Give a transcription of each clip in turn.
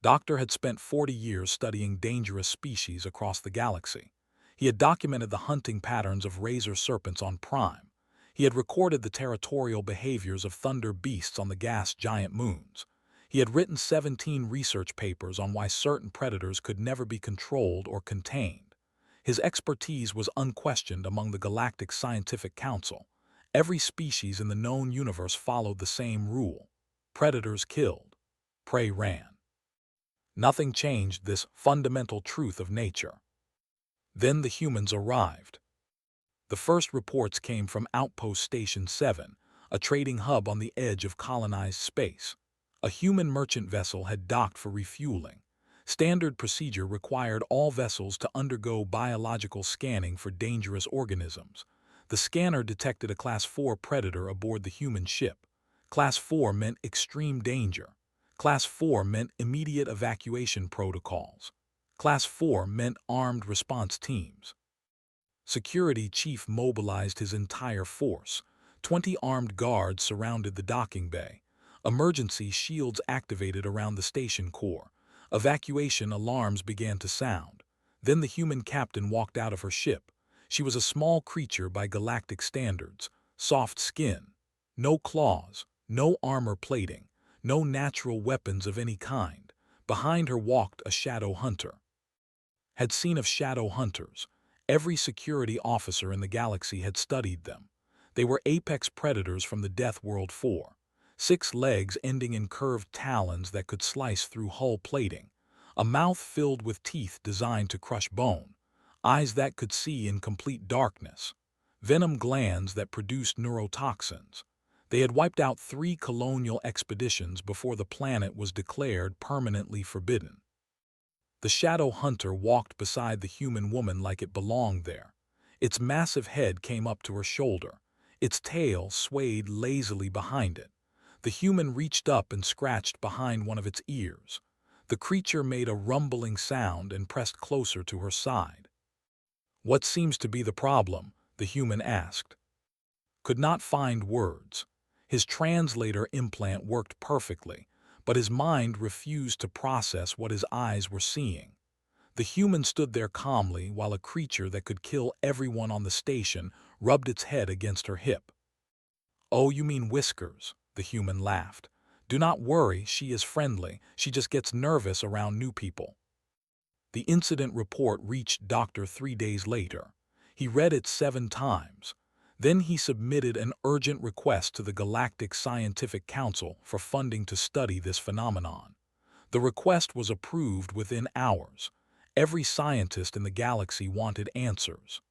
Doctor had spent 40 years studying dangerous species across the galaxy. He had documented the hunting patterns of razor serpents on Prime. He had recorded the territorial behaviors of thunder beasts on the gas giant moons. He had written 17 research papers on why certain predators could never be controlled or contained. His expertise was unquestioned among the Galactic Scientific Council. Every species in the known universe followed the same rule. Predators killed. Prey ran. Nothing changed this fundamental truth of nature. Then the humans arrived. The first reports came from Outpost Station 7, a trading hub on the edge of colonized space. A human merchant vessel had docked for refueling. Standard procedure required all vessels to undergo biological scanning for dangerous organisms. The scanner detected a Class 4 predator aboard the human ship. Class 4 meant extreme danger. Class 4 meant immediate evacuation protocols. Class 4 meant armed response teams. Security chief mobilized his entire force. 20 armed guards surrounded the docking bay. Emergency shields activated around the station core. Evacuation alarms began to sound. Then the human captain walked out of her ship. She was a small creature by galactic standards. Soft skin. No claws. No armor plating. No natural weapons of any kind. Behind her walked a shadow hunter. Had seen of shadow hunters. Every security officer in the galaxy had studied them. They were apex predators from the Death World 4. 6 legs ending in curved talons that could slice through hull plating. A mouth filled with teeth designed to crush bone. Eyes that could see in complete darkness. Venom glands that produced neurotoxins. They had wiped out 3 colonial expeditions before the planet was declared permanently forbidden. The shadow hunter walked beside the human woman like it belonged there. Its massive head came up to her shoulder. Its tail swayed lazily behind it. The human reached up and scratched behind one of its ears. The creature made a rumbling sound and pressed closer to her side. "What seems to be the problem?" the human asked. Could not find words. His translator implant worked perfectly, but his mind refused to process what his eyes were seeing. The human stood there calmly while a creature that could kill everyone on the station rubbed its head against her hip. "Oh, you mean Whiskers," the human laughed. "Do not worry, she is friendly. She just gets nervous around new people." The incident report reached Doctor 3 days later. He read it 7 times. Then he submitted an urgent request to the Galactic Scientific Council for funding to study this phenomenon. The request was approved within hours. Every scientist in the galaxy wanted answers.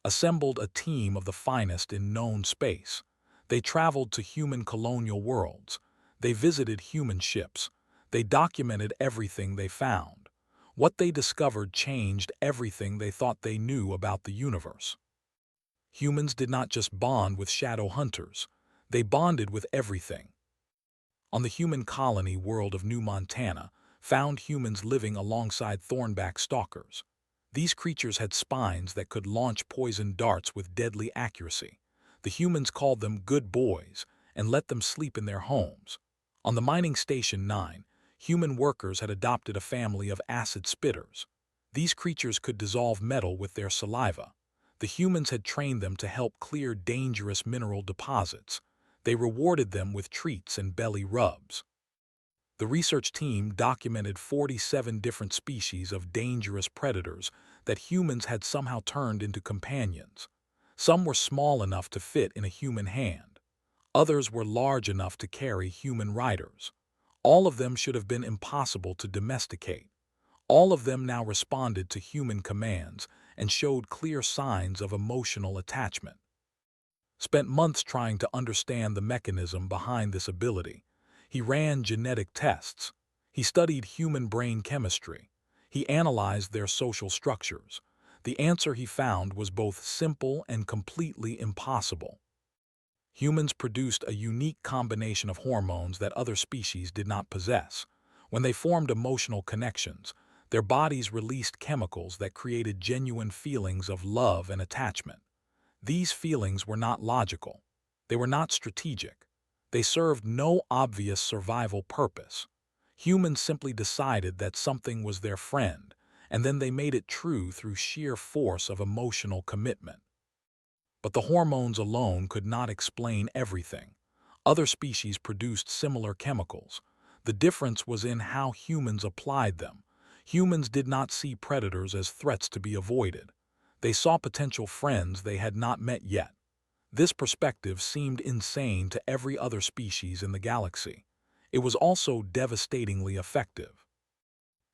Assembled a team of the finest in known space. They traveled to human colonial worlds. They visited human ships. They documented everything they found. What they discovered changed everything they thought they knew about the universe. Humans did not just bond with shadow hunters. They bonded with everything. On the human colony world of New Montana, found humans living alongside thornback stalkers. These creatures had spines that could launch poison darts with deadly accuracy. The humans called them good boys and let them sleep in their homes. On the mining station 9, human workers had adopted a family of acid spitters. These creatures could dissolve metal with their saliva. The humans had trained them to help clear dangerous mineral deposits. They rewarded them with treats and belly rubs. The research team documented 47 different species of dangerous predators that humans had somehow turned into companions. Some were small enough to fit in a human hand. Others were large enough to carry human riders. All of them should have been impossible to domesticate. All of them now responded to human commands and showed clear signs of emotional attachment. Spent months trying to understand the mechanism behind this ability. He ran genetic tests. He studied human brain chemistry. He analyzed their social structures. The answer he found was both simple and completely impossible. Humans produced a unique combination of hormones that other species did not possess. When they formed emotional connections, their bodies released chemicals that created genuine feelings of love and attachment. These feelings were not logical. They were not strategic. They served no obvious survival purpose. Humans simply decided that something was their friend, and then they made it true through sheer force of emotional commitment. But the hormones alone could not explain everything. Other species produced similar chemicals. The difference was in how humans applied them. Humans did not see predators as threats to be avoided. They saw potential friends they had not met yet. This perspective seemed insane to every other species in the galaxy. It was also devastatingly effective.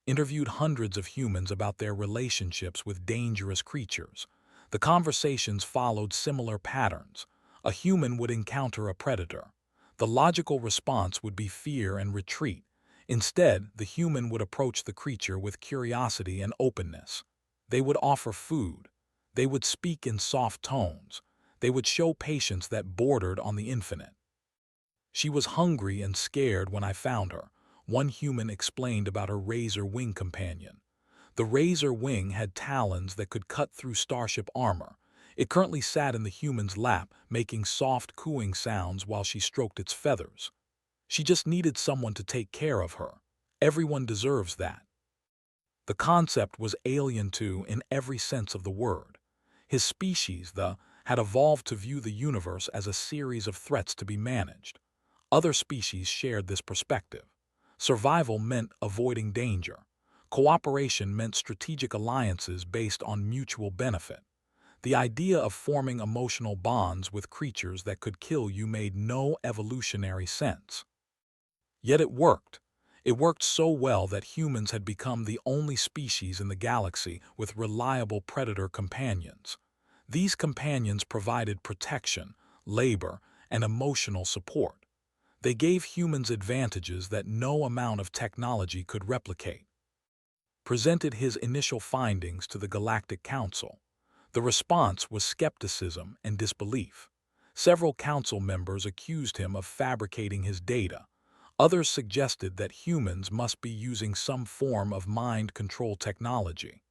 Interviewed hundreds of humans about their relationships with dangerous creatures. The conversations followed similar patterns. A human would encounter a predator. The logical response would be fear and retreat. Instead, the human would approach the creature with curiosity and openness. They would offer food. They would speak in soft tones. They would show patience that bordered on the infinite. She was hungry and scared when I found her, one human explained about her razor wing companion. The razor wing had talons that could cut through starship armor. It currently sat in the human's lap, making soft cooing sounds while she stroked its feathers. She just needed someone to take care of her. Everyone deserves that. The concept was alien to in every sense of the word. His species, had evolved to view the universe as a series of threats to be managed. Other species shared this perspective. Survival meant avoiding danger. Cooperation meant strategic alliances based on mutual benefit. The idea of forming emotional bonds with creatures that could kill you made no evolutionary sense. Yet it worked. It worked so well that humans had become the only species in the galaxy with reliable predator companions. These companions provided protection, labor, and emotional support. They gave humans advantages that no amount of technology could replicate. Presented his initial findings to the Galactic Council. The response was skepticism and disbelief. Several council members accused him of fabricating his data. Others suggested that humans must be using some form of mind control technology.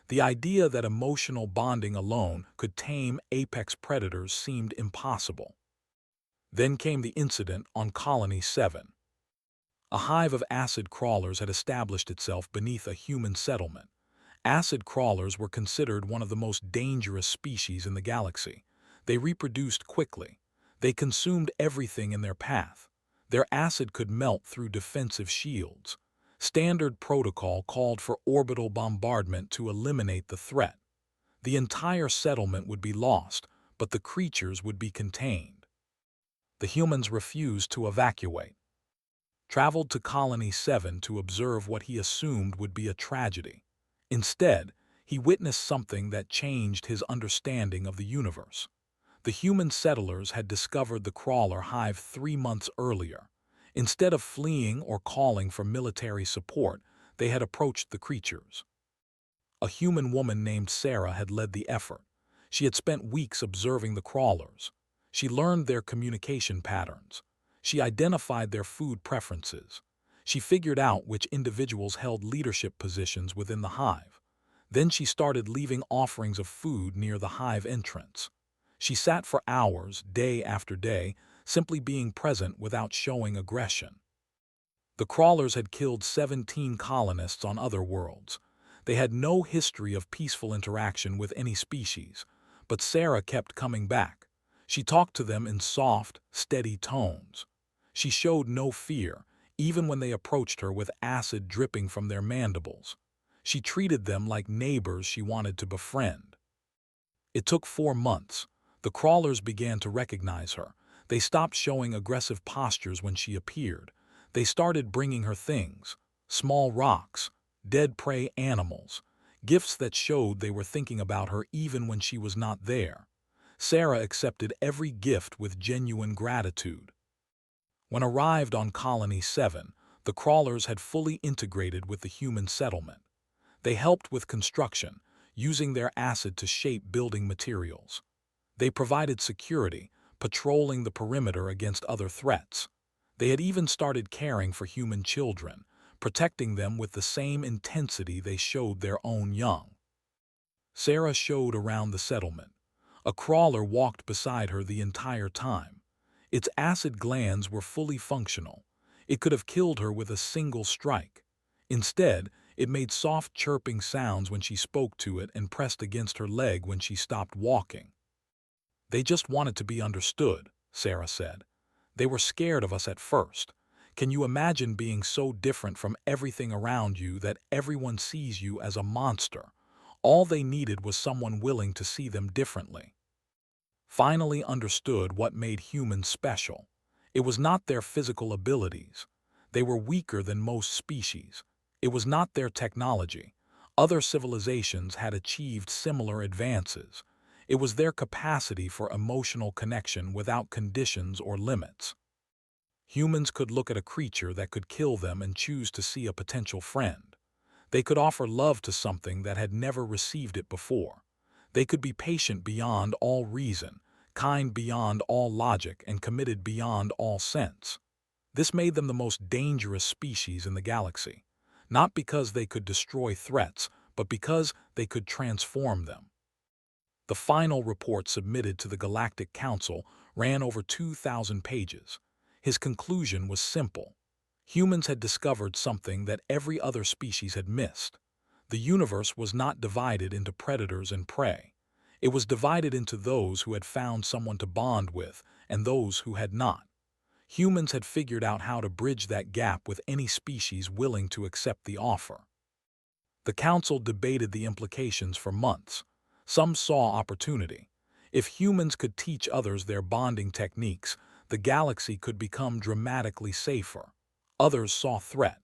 The idea that emotional bonding alone could tame apex predators seemed impossible. Then came the incident on Colony 7. A hive of acid crawlers had established itself beneath a human settlement. Acid crawlers were considered one of the most dangerous species in the galaxy. They reproduced quickly. They consumed everything in their path. Their acid could melt through defensive shields. Standard protocol called for orbital bombardment to eliminate the threat. The entire settlement would be lost, but the creatures would be contained. The humans refused to evacuate. Traveled to Colony 7 to observe what he assumed would be a tragedy. Instead, he witnessed something that changed his understanding of the universe. The human settlers had discovered the crawler hive 3 months earlier. Instead of fleeing or calling for military support, they had approached the creatures. A human woman named Sarah had led the effort. She had spent weeks observing the crawlers. She learned their communication patterns. She identified their food preferences. She figured out which individuals held leadership positions within the hive. Then she started leaving offerings of food near the hive entrance. She sat for hours, day after day, simply being present without showing aggression. The crawlers had killed 17 colonists on other worlds. They had no history of peaceful interaction with any species, but Sarah kept coming back. She talked to them in soft, steady tones. She showed no fear, even when they approached her with acid dripping from their mandibles. She treated them like neighbors she wanted to befriend. It took 4 months. The crawlers began to recognize her. They stopped showing aggressive postures when she appeared. They started bringing her things, small rocks, dead prey animals, gifts that showed they were thinking about her even when she was not there. Sarah accepted every gift with genuine gratitude. When arrived on Colony 7, the crawlers had fully integrated with the human settlement. They helped with construction, using their acid to shape building materials. They provided security, patrolling the perimeter against other threats. They had even started caring for human children, protecting them with the same intensity they showed their own young. Sarah showed around the settlement. A crawler walked beside her the entire time. Its acid glands were fully functional. It could have killed her with a single strike. Instead, it made soft chirping sounds when she spoke to it and pressed against her leg when she stopped walking. "They just wanted to be understood," Sarah said. "They were scared of us at first. Can you imagine being so different from everything around you that everyone sees you as a monster? All they needed was someone willing to see them differently." Finally understood what made humans special. It was not their physical abilities. They were weaker than most species. It was not their technology. Other civilizations had achieved similar advances. It was their capacity for emotional connection without conditions or limits. Humans could look at a creature that could kill them and choose to see a potential friend. They could offer love to something that had never received it before. They could be patient beyond all reason, kind beyond all logic, and committed beyond all sense. This made them the most dangerous species in the galaxy, not because they could destroy threats, but because they could transform them. The final report submitted to the Galactic Council ran over 2,000 pages. His conclusion was simple. Humans had discovered something that every other species had missed. The universe was not divided into predators and prey. It was divided into those who had found someone to bond with and those who had not. Humans had figured out how to bridge that gap with any species willing to accept the offer. The council debated the implications for months. Some saw opportunity. If humans could teach others their bonding techniques, the galaxy could become dramatically safer. Others saw threat.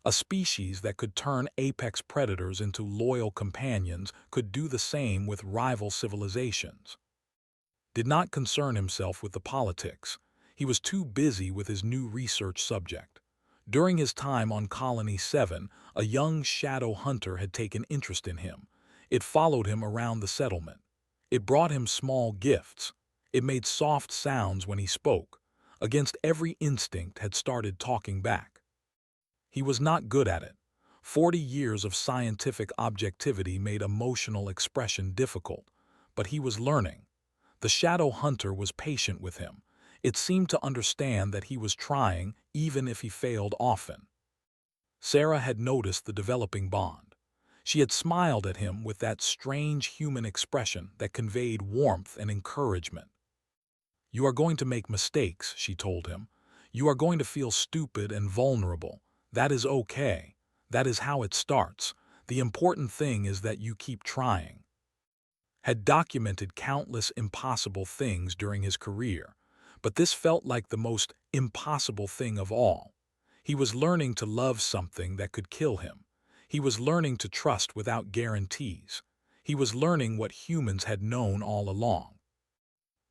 A species that could turn apex predators into loyal companions could do the same with rival civilizations. Did not concern himself with the politics. He was too busy with his new research subject. During his time on Colony 7, a young shadow hunter had taken interest in him. It followed him around the settlement. It brought him small gifts. It made soft sounds when he spoke. Against every instinct had started talking back. He was not good at it. 40 years of scientific objectivity made emotional expression difficult, but he was learning. The shadow hunter was patient with him. It seemed to understand that he was trying, even if he failed often. Sarah had noticed the developing bond. She had smiled at him with that strange human expression that conveyed warmth and encouragement. "You are going to make mistakes," she told him. "You are going to feel stupid and vulnerable. That is okay. That is how it starts. The important thing is that you keep trying." Had documented countless impossible things during his career, but this felt like the most impossible thing of all. He was learning to love something that could kill him. He was learning to trust without guarantees. He was learning what humans had known all along.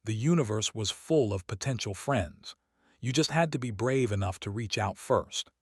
The universe was full of potential friends. You just had to be brave enough to reach out first.